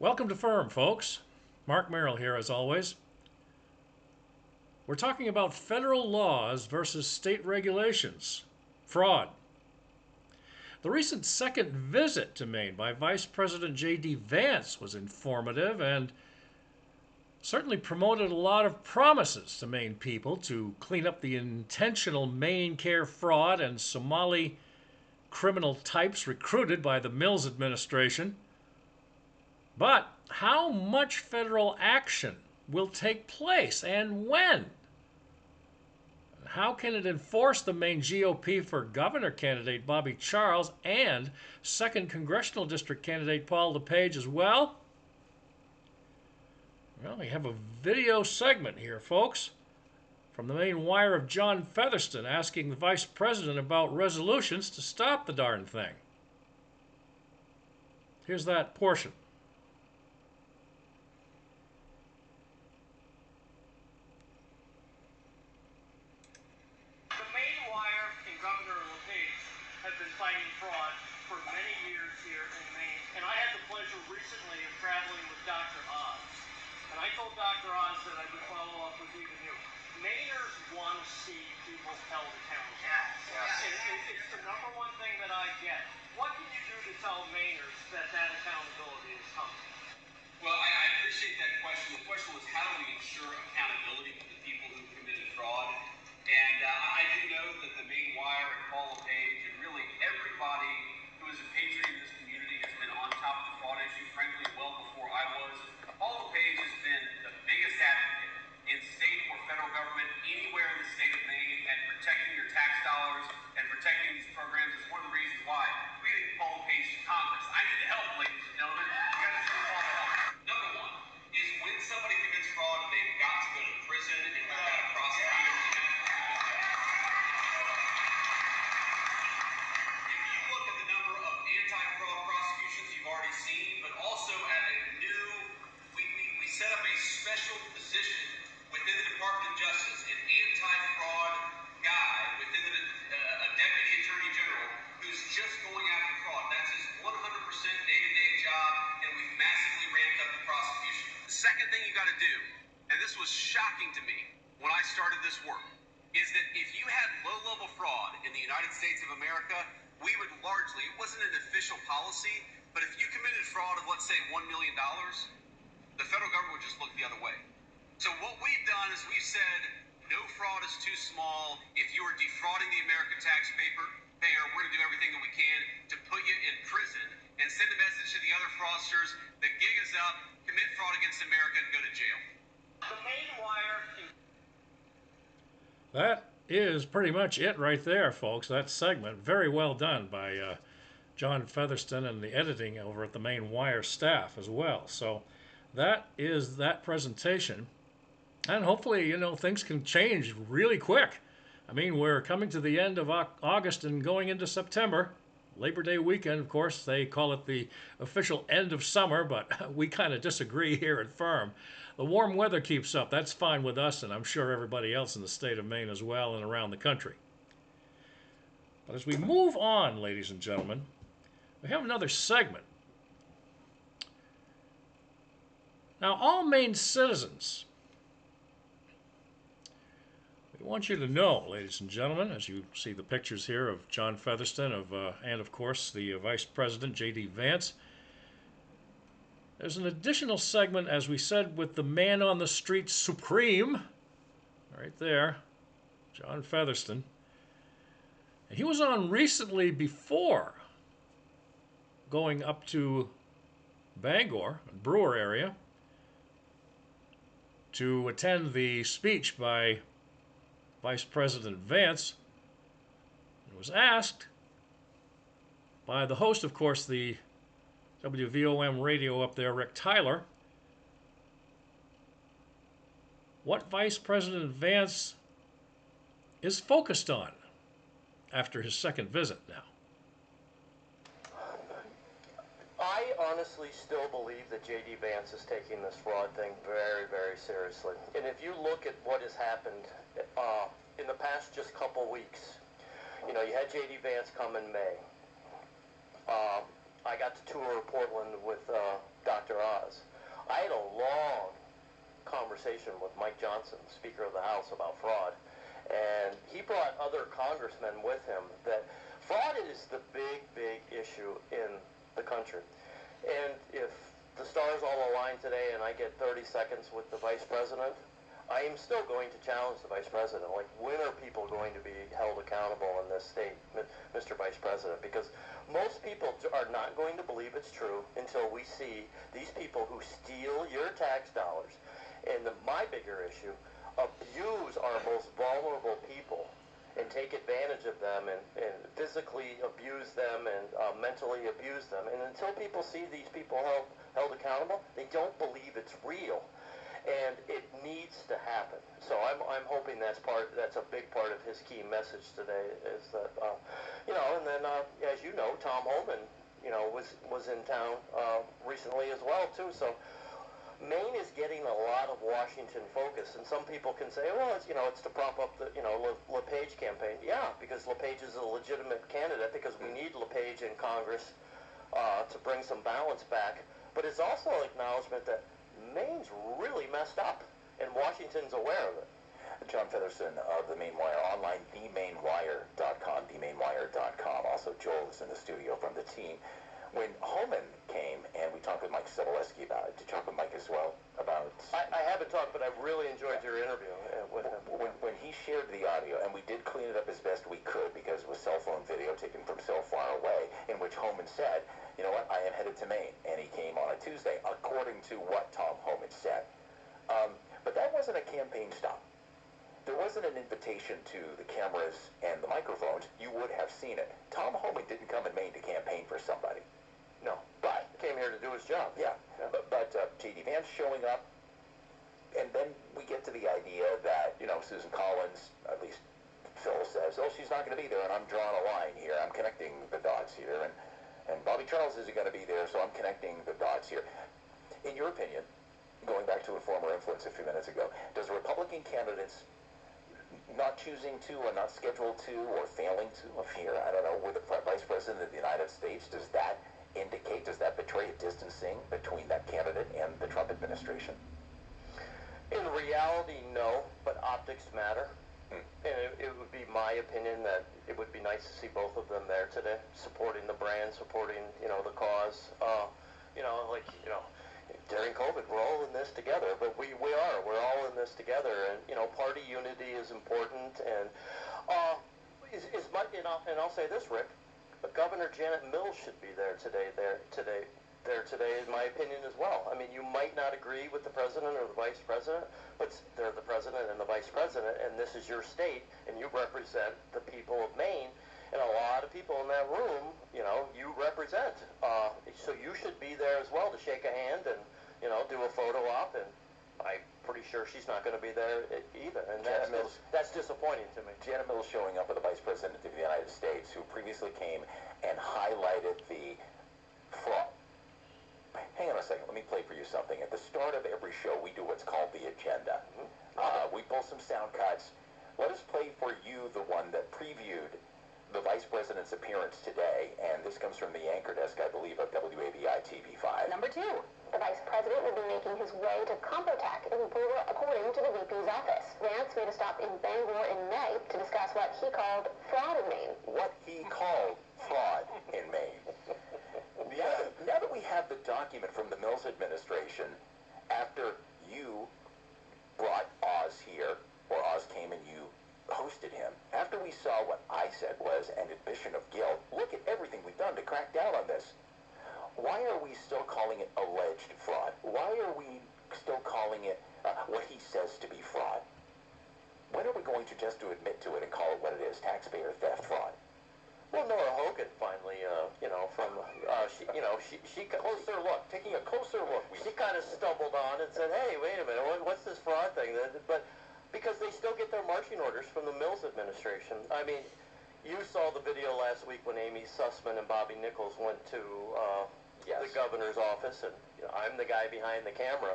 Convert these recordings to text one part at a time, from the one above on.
Welcome to Firm, folks. Mark Merrill here, as always. We're talking about federal laws versus state regulations. Fraud. The recent second visit to Maine by Vice President J-D Vance was informative and certainly promoted a lot of promises to Maine people to clean up the intentional MaineCare fraud and Somali criminal types recruited by the Mills administration. But how much federal action will take place and when? How can it enforce the Maine GOP for governor candidate Bobby Charles and 2nd Congressional District candidate Paul LePage as well? Well, we have a video segment here, folks, from the Maine Wire of John Fetherston asking the Vice President about resolutions to stop the darn thing. Here's that portion. Fighting fraud for many years here in Maine, and I had the pleasure recently of traveling with Dr. Oz. And I told Dr. Oz that I would follow up with even you. Mainers want to see people held accountable. It's the number one thing that I get. What can you do to tell Mainers that accountability is coming? Well, I appreciate that question. The question was, how do we ensure accountability for the people who committed fraud? And I do know that the Maine Wire and Paul LePage and really everybody who is a patriot in this community has been on top of the fraud issue, frankly, well before I was. Paul LePage has been the biggest advocate in state or federal government anywhere in the state of Maine at protecting your tax dollars and protecting these programs. It's one of the reasons why we get Paul LePage to Congress. I need the help, ladies and gentlemen. You got to send Paul the help. Number one is when somebody commits fraud, they've got to go to prison and learn how to prosecute. Anti-fraud prosecutions you've already seen, but also at a new, we set up a special position within the Department of Justice, an anti-fraud guy within a deputy attorney general who's just going after fraud. That's his 100% day-to-day job, and we've massively ramped up the prosecution. The second thing you got to do, and this was shocking to me when I started this work, is that if you had low-level fraud in the United States of America, we would largely, it wasn't an official policy, but if you committed fraud of, let's say, $1 million, the federal government would just look the other way. So what we've done is we've said, no fraud is too small. If you are defrauding the American taxpayer, we're going to do everything that we can to put you in prison and send a message to the other fraudsters, the gig is up, commit fraud against America and go to jail. The Maine Wire. That is pretty much it right there, folks. That segment, very well done by John Fetherston and the editing over at the Maine Wire staff as well. So that is that presentation. And hopefully, things can change really quick. I mean, we're coming to the end of August and going into September. Labor Day weekend, of course, they call it the official end of summer, but we kind of disagree here at Firm. The warm weather keeps up. That's fine with us, and I'm sure everybody else in the state of Maine as well and around the country. But as we move on, ladies and gentlemen, we have another segment. Now, all Maine citizens, we want you to know, ladies and gentlemen, as you see the pictures here of John Fetherston and, of course, the Vice President J-D Vance, there's an additional segment, as we said, with the man on the street supreme, right there, John Fetherston. And he was on recently before going up to Bangor, Brewer area, to attend the speech by Vice President Vance. It was asked by the host, of course, the WVOM radio up there, Rick Tyler, what Vice President Vance is focused on after his second visit now. I honestly still believe that J.D. Vance is taking this fraud thing very, very seriously. And if you look at what has happened in the past just couple weeks, you had J.D. Vance come in May. I got to tour Portland with Dr. Dr. Oz. I had a long conversation with Mike Johnson, Speaker of the House, about fraud, and he brought other congressmen with him. That fraud is the big issue in the country. And if the stars all align today and I get 30 seconds with the Vice President, I am still going to challenge the Vice President. Like, when are people going to be held accountable in this state, Mr. Vice President? Because most people are not going to believe it's true until we see these people who steal your tax dollars. And my bigger issue, abuse our most vulnerable people and take advantage of them and physically abuse them and mentally abuse them. And until people see these people held accountable, they don't believe it's real. And it needs to happen. So I'm hoping that's a big part of his key message today, is that and then as you know, Tom Homan was in town recently as well too. So Maine is getting a lot of Washington focus, and some people can say, well, it's to prop up the LePage campaign. Yeah, because LePage is a legitimate candidate, because we need LePage in Congress to bring some balance back. But it's also an acknowledgement that Maine's really messed up, and Washington's aware of it. John Fetherston of the Maine Wire online, themainewire.com, themainewire.com. Also, Joel is in the studio from the team. When Homan came and we talked with Mike Sobolewski about it, did you talk with Mike as well about? I haven't talked, but I really enjoyed your interview with him. When he shared the audio, and we did clean it up as best we could because it was cell phone video taken from so far away, in which Homan said, you know what, I am headed to Maine, and he came on a Tuesday, according to what Tom Homan said. But that wasn't a campaign stop. There wasn't an invitation to the cameras and the microphones. You would have seen it. Tom Homan didn't come in Maine to campaign for somebody. No, but he came here to do his job. Yeah. But J-D Vance showing up, and then we get to the idea that, Susan Collins, at least Phil says, oh, she's not going to be there, and I'm drawing a line here. I'm connecting the dots here, and Bobby Charles isn't going to be there, so I'm connecting the dots here. In your opinion, going back to a former influence a few minutes ago, does Republican candidates not choosing to or not scheduled to or failing to appear, I don't know, with the Vice President of the United States, does that betray a distancing between that candidate and the Trump administration? In reality, no, but optics matter. And it would be my opinion that it would be nice to see both of them there today, supporting the brand, supporting, the cause. During COVID, we're all in this together, but we're all in this together, and, party unity is important, and I'll say this, Rick, Governor Janet Mills should be there today, in my opinion, as well. I mean, you might not agree with the president or the vice president, but they're the president and the vice president, and this is your state, and you represent the people of Maine, and a lot of people in that room, you represent. So you should be there as well to shake a hand and, do a photo op, and I'm pretty sure she's not going to be there either, and that's disappointing to me. Janet Mills showing up with the Vice President of the United States, who previously came and highlighted the fraud. Hang on a second, let me play for you something. At the start of every show, we do what's called the agenda. We pull some sound cuts. Let us play for you the one that previewed the Vice President's appearance today, and this comes from the anchor desk, I believe, of WABI TV5. Number 2. The Vice President will be making his way to Compotech in Brewer, according to the VP's office. Vance made a stop in Bangor in May to discuss what he called fraud in Maine. What he called fraud in Maine. Now that we have the document from the Mills administration, after you brought Oz here, or Oz came and you hosted him, after we saw what I said was an admission of guilt, look at everything we've done to crack down on this. Why are we still calling it alleged fraud? Why are we still calling it what he says to be fraud? When are we going to just to admit to it and call it what it is, taxpayer theft fraud? Well, Nora Hogan finally, taking a closer look, she kind of stumbled on and said, hey, wait a minute, what's this fraud thing? But because they still get their marching orders from the Mills administration. I mean, you saw the video last week when Amy Sussman and Bobby Nichols went to the governor's office, and I'm the guy behind the camera.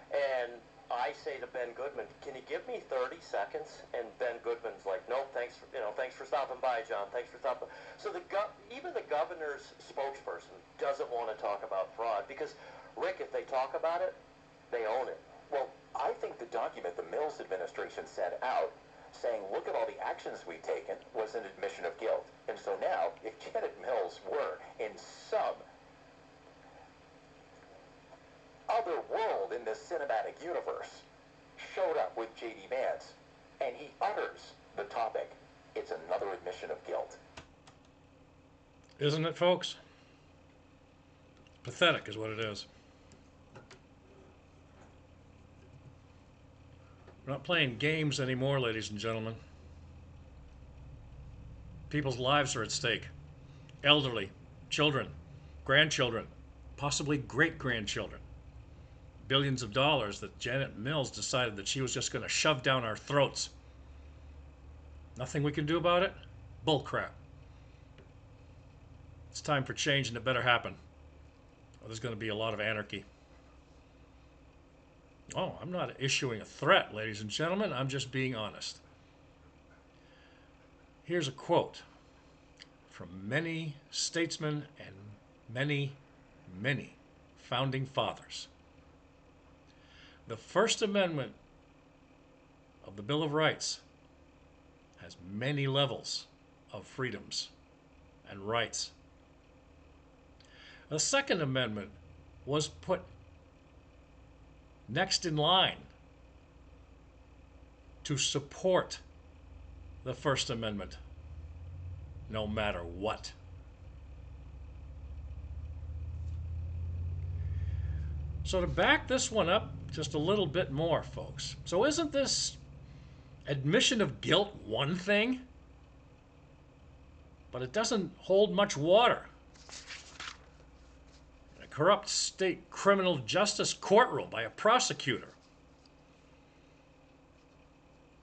And I say to Ben Goodman, "Can you give me 30 seconds?" And Ben Goodman's like, "No, thanks for stopping by, John. Thanks for stopping." So even the governor's spokesperson doesn't want to talk about fraud because, Rick, if they talk about it, they own it. Well, I think the document the Mills administration sent out saying, look at all the actions we've taken, was an admission of guilt. And so now, if Janet Mills were in some other world in this cinematic universe, showed up with J.D. Vance, and he utters the topic, it's another admission of guilt. Isn't it, folks? Pathetic is what it is. We're not playing games anymore, ladies and gentlemen. People's lives are at stake. Elderly, children, grandchildren, possibly great-grandchildren. Billions of dollars that Janet Mills decided that she was just going to shove down our throats. Nothing we can do about it? Bullcrap. It's time for change, and it better happen. Or there's going to be a lot of anarchy. Oh, I'm not issuing a threat, ladies and gentlemen. I'm just being honest. Here's a quote from many statesmen and many, many founding fathers. The First Amendment of the Bill of Rights has many levels of freedoms and rights. The Second Amendment was put next in line to support the First Amendment, no matter what. So to back this one up just a little bit more, folks. So isn't this admission of guilt one thing? But it doesn't hold much water. A corrupt state criminal justice courtroom by a prosecutor.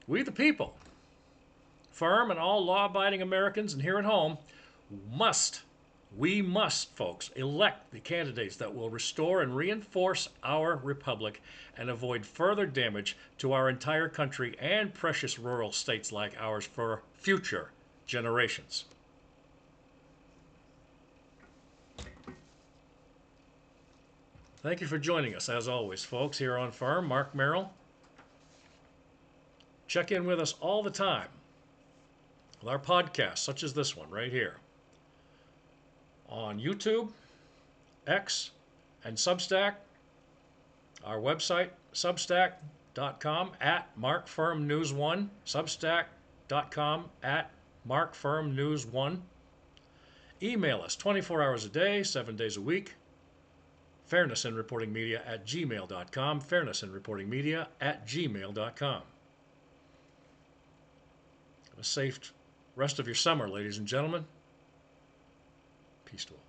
We the people, firm and all law-abiding Americans and here at home, we must, folks, elect the candidates that will restore and reinforce our republic and avoid further damage to our entire country and precious rural states like ours for future generations. Thank you for joining us, as always, folks, here on Firm. Mark Merrill. Check in with us all the time with our podcasts, such as this one right here, on YouTube, X, and Substack. Our website, substack.com @MarkFirmNews1, substack.com @MarkFirmNews1. Email us 24 hours a day, 7 days a week. fairnessinreportingmedia@gmail.com, fairnessinreportingmedia@gmail.com. Have a safe rest of your summer, ladies and gentlemen. Peace to all.